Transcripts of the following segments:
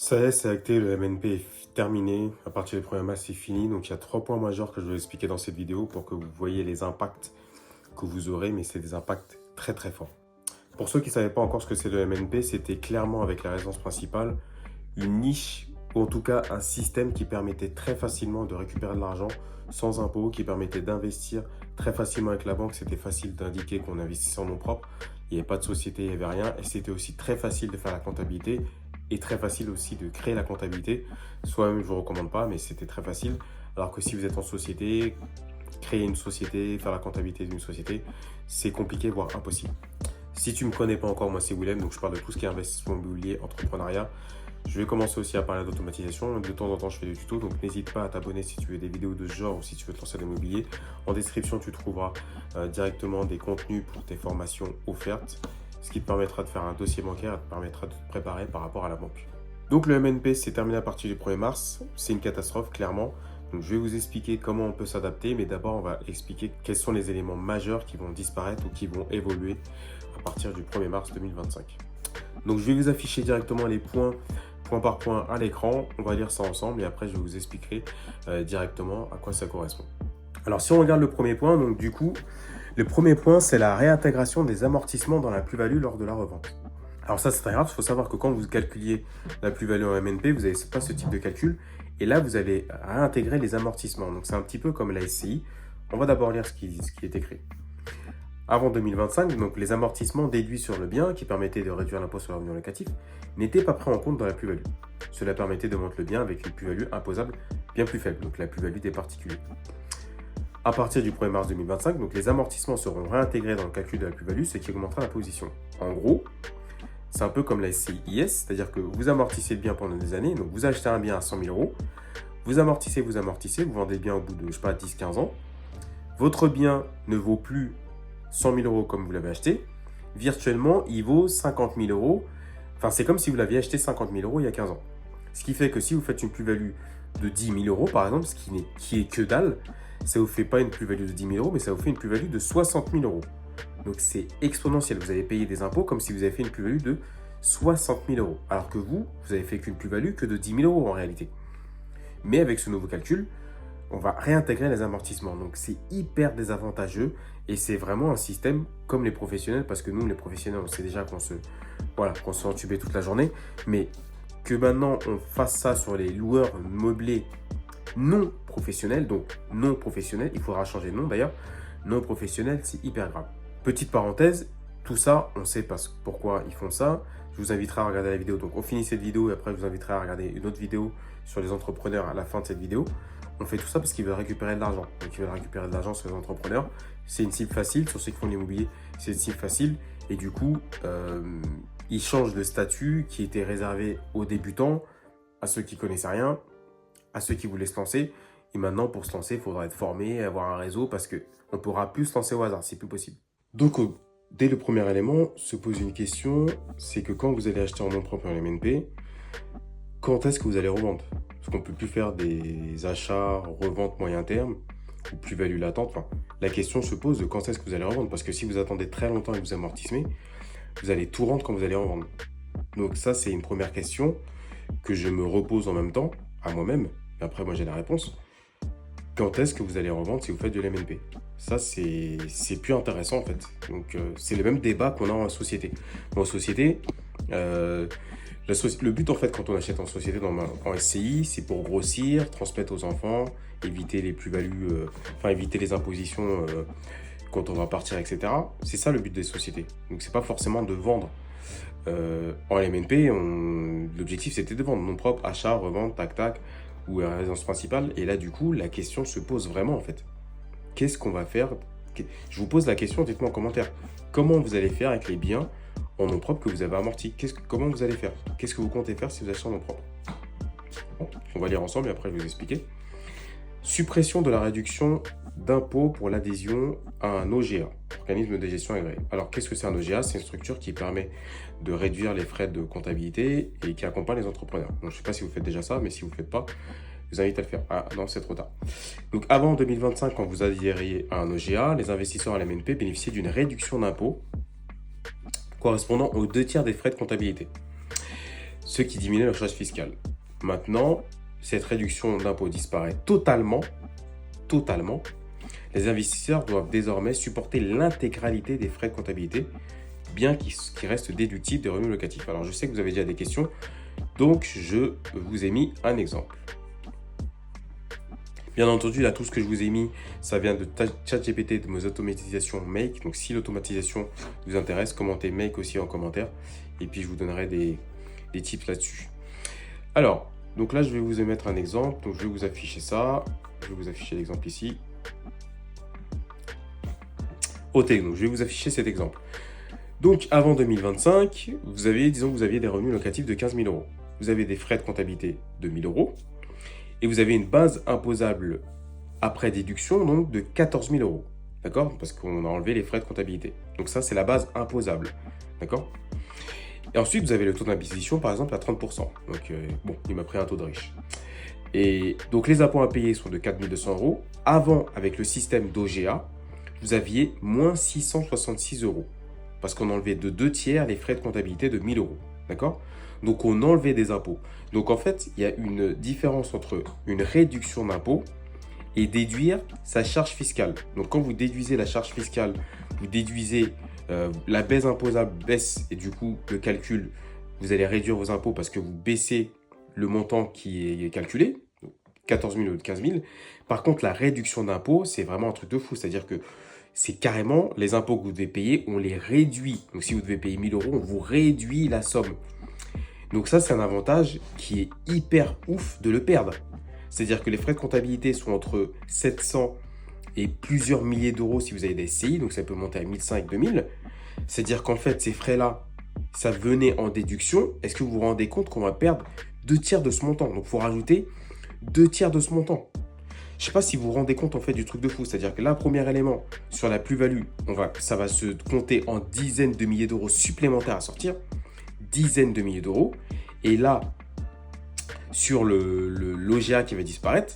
Ça y est, c'est acté, le MNP est terminé. À partir du 1er mars, c'est fini. Donc, il y a 3 points majeurs que je vais expliquer dans cette vidéo pour que vous voyez les impacts que vous aurez, mais c'est des impacts très très forts. Pour ceux qui ne savaient pas encore ce que c'est le MNP, c'était clairement avec la résidence principale une niche, ou en tout cas un système qui permettait très facilement de récupérer de l'argent sans impôt, qui permettait d'investir très facilement avec la banque. C'était facile d'indiquer qu'on investissait en nom propre. Il n'y avait pas de société, il n'y avait rien. Et c'était aussi très facile de faire la comptabilité et très facile aussi de créer la comptabilité. Soi-même, je ne vous recommande pas, mais c'était très facile. Alors que si vous êtes en société, créer une société, faire la comptabilité d'une société, c'est compliqué, voire impossible. Si tu ne me connais pas encore, moi c'est Willem, donc je parle de tout ce qui est investissement immobilier, entrepreneuriat. Je vais commencer aussi à parler d'automatisation. De temps en temps, je fais des tutos, donc n'hésite pas à t'abonner si tu veux des vidéos de ce genre ou si tu veux te lancer dans l'immobilier. En description, tu trouveras directement des contenus pour tes formations offertes, ce qui te permettra de faire un dossier bancaire et te permettra de te préparer par rapport à la banque. Donc le MNP, c'est terminé à partir du 1er mars. C'est une catastrophe, clairement. Donc je vais vous expliquer comment on peut s'adapter, mais d'abord, on va expliquer quels sont les éléments majeurs qui vont disparaître ou qui vont évoluer à partir du 1er mars 2025. Donc je vais vous afficher directement les points point par point à l'écran. On va lire ça ensemble et après je vous expliquerai directement à quoi ça correspond. Alors si on regarde le premier point, donc du coup, le premier point c'est la réintégration des amortissements dans la plus-value lors de la revente. Alors ça c'est très grave, il faut savoir que quand vous calculiez la plus-value en MNP, vous n'avez pas ce type de calcul et là vous allez réintégrer les amortissements. Donc c'est un petit peu comme la SCI. On va d'abord lire ce qui est écrit. Avant 2025, donc les amortissements déduits sur le bien, qui permettaient de réduire l'impôt sur le revenu locatif, n'étaient pas pris en compte dans la plus-value. Cela permettait de vendre le bien avec une plus-value imposable bien plus faible, donc la plus-value des particuliers. À partir du 1er mars 2025, donc les amortissements seront réintégrés dans le calcul de la plus-value, ce qui augmentera la position. En gros, c'est un peu comme la SCIS, c'est-à-dire que vous amortissez le bien pendant des années, donc vous achetez un bien à 100 000 euros, vous amortissez, vous vendez le bien au bout de, 10-15 ans, votre bien ne vaut plus 100 000 euros comme vous l'avez acheté, virtuellement, il vaut 50 000 euros. Enfin, c'est comme si vous l'aviez acheté 50 000 euros il y a 15 ans. Ce qui fait que si vous faites une plus-value de 10 000 euros, par exemple, ce qui est que dalle, ça ne vous fait pas une plus-value de 10 000 euros, mais ça vous fait une plus-value de 60 000 euros. Donc, c'est exponentiel. Vous avez payé des impôts comme si vous avez fait une plus-value de 60 000 euros. Alors que vous avez fait qu'une plus-value que de 10 000 euros en réalité. Mais avec ce nouveau calcul, on va réintégrer les amortissements. Donc, c'est hyper désavantageux et c'est vraiment un système comme les professionnels parce que nous, les professionnels, on sait déjà qu'on se fait entuber toute la journée. Mais que maintenant, on fasse ça sur les loueurs meublés non professionnels, donc non professionnels, il faudra changer de nom d'ailleurs. Non professionnels, c'est hyper grave. Petite parenthèse, tout ça, on sait pas pourquoi ils font ça. Je vous inviterai à regarder la vidéo. Donc, on finit cette vidéo et après, je vous inviterai à regarder une autre vidéo sur les entrepreneurs à la fin de cette vidéo. On fait tout ça parce qu'ils veulent récupérer de l'argent. Donc, ils veulent récupérer de l'argent sur les entrepreneurs. C'est une cible facile. Sur ceux qui font de l'immobilier, c'est une cible facile. Et du coup, ils changent de statut qui était réservé aux débutants, à ceux qui ne connaissaient rien, à ceux qui voulaient se lancer. Et maintenant, pour se lancer, il faudra être formé, avoir un réseau parce qu'on ne pourra plus se lancer au hasard. C'est plus possible. Donc, dès le premier élément, se pose une question. C'est que quand vous allez acheter en nom propre en MNP, quand est-ce que vous allez revendre? Parce qu'on ne peut plus faire des achats, reventes moyen terme ou plus-value latente. Enfin, la question se pose de quand est-ce que vous allez revendre. Parce que si vous attendez très longtemps et que vous amortissez, vous allez tout rendre quand vous allez revendre. Donc ça, c'est une première question que je me repose en même temps à moi-même. Et après, moi, j'ai la réponse. Quand est-ce que vous allez revendre si vous faites de l'MNP? Ça, c'est plus intéressant en fait. Donc, c'est le même débat qu'on a en société. En société, le but en fait quand on achète en société en SCI, c'est pour grossir, transmettre aux enfants, éviter les plus-values, éviter les impositions quand on va partir, etc. C'est ça le but des sociétés. Donc c'est pas forcément de vendre. En MNP, l'objectif c'était de vendre nom propre, achat, revente, tac tac, ou résidence principale. Et là du coup, la question se pose vraiment en fait. Qu'est-ce qu'on va faire? Je vous pose la question, dites-moi en commentaire. Comment vous allez faire avec les biens en nom propre que vous avez amorti? Comment vous allez faire? Qu'est-ce que vous comptez faire si vous achetez en nom propre? Bon, on va lire ensemble et après je vais vous expliquer. Suppression de la réduction d'impôt pour l'adhésion à un OGA, organisme de gestion agréé. Alors qu'est-ce que c'est un OGA? C'est une structure qui permet de réduire les frais de comptabilité et qui accompagne les entrepreneurs. Donc, je ne sais pas si vous faites déjà ça, mais si vous ne le faites pas, je vous invite à le faire. Ah non, c'est trop tard. Donc avant 2025, quand vous adhériez à un OGA, les investisseurs à la MNP bénéficiaient d'une réduction d'impôt correspondant aux 2 tiers des frais de comptabilité. ce qui diminue la charge fiscale. Maintenant, cette réduction d'impôt disparaît totalement. Les investisseurs doivent désormais supporter l'intégralité des frais de comptabilité, bien qu'ils restent déductibles des revenus locatifs. Alors, je sais que vous avez déjà des questions, donc je vous ai mis un exemple. Bien entendu, là, tout ce que je vous ai mis, ça vient de ChatGPT, de mes automatisations Make. Donc, si l'automatisation vous intéresse, commentez Make aussi en commentaire. Et puis, je vous donnerai des tips là-dessus. Alors, donc là, je vais vous émettre un exemple. Donc, je vais vous afficher ça. Je vais vous afficher l'exemple ici. Donc, je vais vous afficher cet exemple. Donc, avant 2025, disons que vous aviez des revenus locatifs de 15 000 euros. Vous avez des frais de comptabilité de 1 000 euros. Et vous avez une base imposable après déduction donc de 14 000 euros. D'accord? Parce qu'on a enlevé les frais de comptabilité. Donc ça, c'est la base imposable. D'accord? Et ensuite, vous avez le taux d'imposition, par exemple, à 30%. Donc, bon, il m'a pris un taux de riche. Et donc, les impôts à payer sont de 4 200 euros. Avant, avec le système d'OGA, vous aviez moins 666 euros. Parce qu'on enlevait de 2/3 les frais de comptabilité de 1 000 euros. D'accord? Donc, on enlevait des impôts. Donc, en fait, il y a une différence entre une réduction d'impôt et déduire sa charge fiscale. Donc, quand vous déduisez la charge fiscale, vous déduisez la baisse imposable baisse et du coup, le calcul, vous allez réduire vos impôts parce que vous baissez le montant qui est calculé, 14 000 ou 15 000. Par contre, la réduction d'impôt, c'est vraiment un truc de fou. C'est-à-dire que c'est carrément les impôts que vous devez payer, on les réduit. Donc, si vous devez payer 1 000 euros, on vous réduit la somme. Donc ça, c'est un avantage qui est hyper ouf de le perdre. C'est-à-dire que les frais de comptabilité sont entre 700 et plusieurs milliers d'euros si vous avez des SCI, donc ça peut monter à 1 500, 2 000. C'est-à-dire qu'en fait, ces frais-là, ça venait en déduction. Est-ce que vous vous rendez compte qu'on va perdre 2/3 de ce montant? Donc, il faut rajouter 2/3 de ce montant. Je ne sais pas si vous vous rendez compte en fait du truc de fou. C'est-à-dire que là, premier élément, sur la plus-value, ça va se compter en dizaines de milliers d'euros supplémentaires à sortir. Dizaines de milliers d'euros. Et là, sur l'OGA qui va disparaître,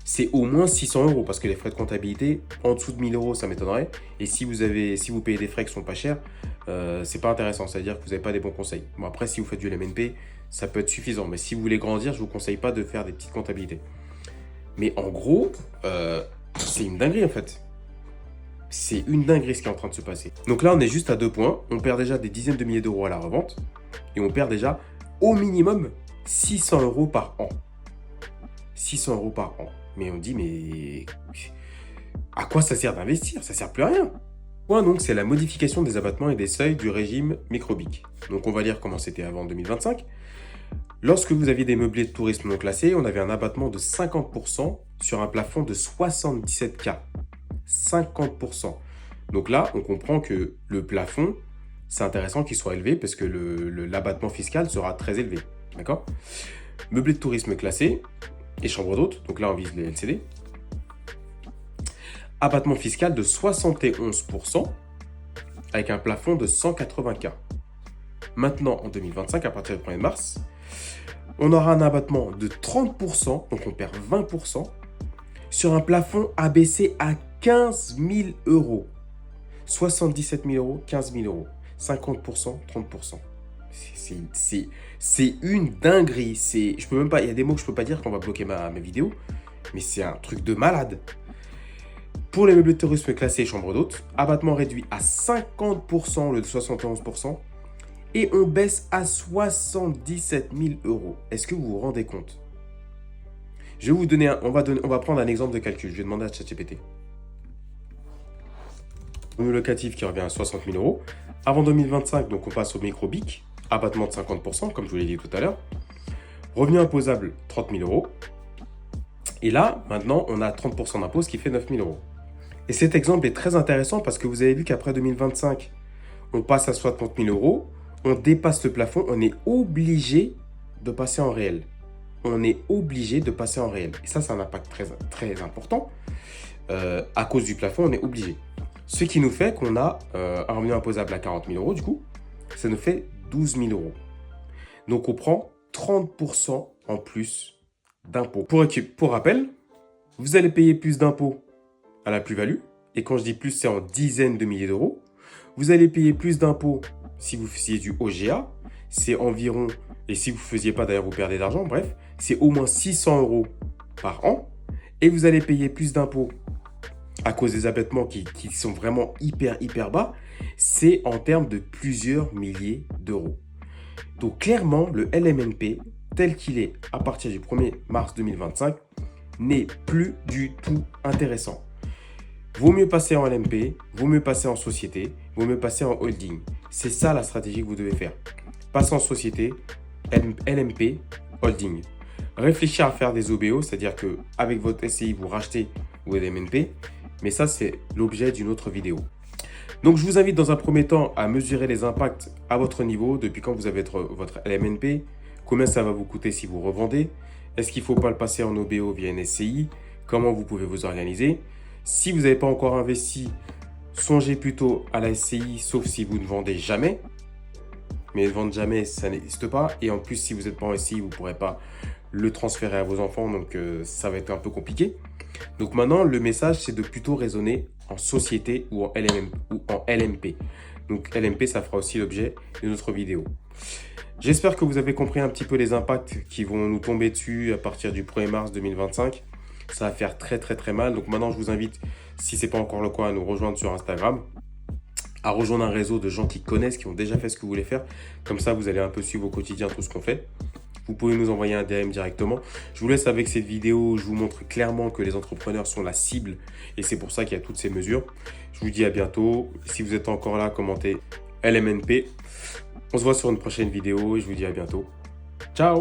c'est au moins 600 euros parce que les frais de comptabilité, en dessous de 1 000 euros, ça m'étonnerait. Et si vous payez des frais qui sont pas chers, c'est pas intéressant. C'est-à-dire que vous n'avez pas des bons conseils. Bon, après, si vous faites du LMNP, ça peut être suffisant. Mais si vous voulez grandir, je vous conseille pas de faire des petites comptabilités. Mais en gros, c'est une dinguerie en fait. C'est une dinguerie ce qui est en train de se passer. Donc là, on est juste à 2 points. On perd déjà des dizaines de milliers d'euros à la revente. Et on perd déjà au minimum 600 euros par an. 600 euros par an. Mais on dit, mais à quoi ça sert d'investir? Ça sert plus à rien. Point donc, c'est la modification des abattements et des seuils du régime microbique. Donc on va lire comment c'était avant 2025. Lorsque vous aviez des meublés de tourisme non classés, on avait un abattement de 50% sur un plafond de 77K. 50%. Donc là, on comprend que le plafond, c'est intéressant qu'il soit élevé parce que l'abattement fiscal sera très élevé. D'accord? Meublés de tourisme classés et chambres d'hôtes, donc là on vise les LCD. Abattement fiscal de 71% avec un plafond de 180K. Maintenant, en 2025, à partir du 1er mars, on aura un abattement de 30%, donc on perd 20%, sur un plafond abaissé à 15 000 euros. 77 000 euros, 15 000 euros. 50%, 30%. C'est une dinguerie. Je peux même pas, il y a des mots que je peux pas dire qu'on va bloquer mes vidéos, mais c'est un truc de malade. Pour les meubles de tourisme classés et chambres d'hôtes, abattement réduit à 50% au lieu de 71%, et on baisse à 77 000 euros. Est-ce que vous vous rendez compte? Je vais vous donner on va prendre un exemple de calcul. Je vais demander à ChatGPT. Revenu locatif qui revient à 60 000 euros. Avant 2025, donc on passe au micro-BIC, abattement de 50%, comme je vous l'ai dit tout à l'heure. Revenu imposable, 30 000 euros. Et là, maintenant, on a 30% d'impôt, ce qui fait 9 000 euros. Et cet exemple est très intéressant parce que vous avez vu qu'après 2025, on passe à 60 000 euros, on dépasse le plafond, on est obligé de passer en réel. On est obligé de passer en réel. Et ça, c'est un impact très, très important. À cause du plafond, on est obligé. Ce qui nous fait qu'on a un revenu imposable à 40 000 euros, du coup, ça nous fait 12 000 euros. Donc, on prend 30% en plus d'impôts. Pour rappel, vous allez payer plus d'impôts à la plus-value. Et quand je dis plus, c'est en dizaines de milliers d'euros. Vous allez payer plus d'impôts si vous faisiez du OGA. c'est environ, et si vous ne faisiez pas d'ailleurs, vous perdez de l'argent, bref, c'est au moins 600 € par an. Et vous allez payer plus d'impôts à cause des abattements qui sont vraiment hyper bas. C'est en termes de plusieurs milliers d'euros. Donc clairement, le LMNP, tel qu'il est à partir du 1er mars 2025, n'est plus du tout intéressant. Vaut mieux passer en LMP, vaut mieux passer en société, vaut mieux passer en holding. C'est ça la stratégie que vous devez faire. Passer en société, LMP, holding. Réfléchir à faire des OBO, c'est-à-dire qu'avec votre SCI, vous rachetez votre LMNP, mais ça, c'est l'objet d'une autre vidéo. Donc, je vous invite dans un premier temps à mesurer les impacts à votre niveau, depuis quand vous avez votre LMNP, combien ça va vous coûter si vous revendez, est-ce qu'il ne faut pas le passer en OBO via une SCI, comment vous pouvez vous organiser. Si vous n'avez pas encore investi, songez plutôt à la SCI, sauf si vous ne vendez jamais. Mais vendre jamais, ça n'existe pas. Et en plus, si vous n'êtes pas en SCI, vous ne pourrez pas le transférer à vos enfants, donc ça va être un peu compliqué. Donc maintenant, le message, c'est de plutôt raisonner en société ou en LMP. Donc LMP, ça fera aussi l'objet de notre vidéo. J'espère que vous avez compris un petit peu les impacts qui vont nous tomber dessus à partir du 1er mars 2025. Ça va faire très mal. Donc maintenant, je vous invite, si ce n'est pas encore le cas, à nous rejoindre sur Instagram, à rejoindre un réseau de gens qui connaissent, qui ont déjà fait ce que vous voulez faire. Comme ça, vous allez un peu suivre au quotidien tout ce qu'on fait. Vous pouvez nous envoyer un DM directement. Je vous laisse avec cette vidéo. Je vous montre clairement que les entrepreneurs sont la cible. Et c'est pour ça qu'il y a toutes ces mesures. Je vous dis à bientôt. Si vous êtes encore là, commentez LMNP. On se voit sur une prochaine vidéo et je vous dis à bientôt. Ciao!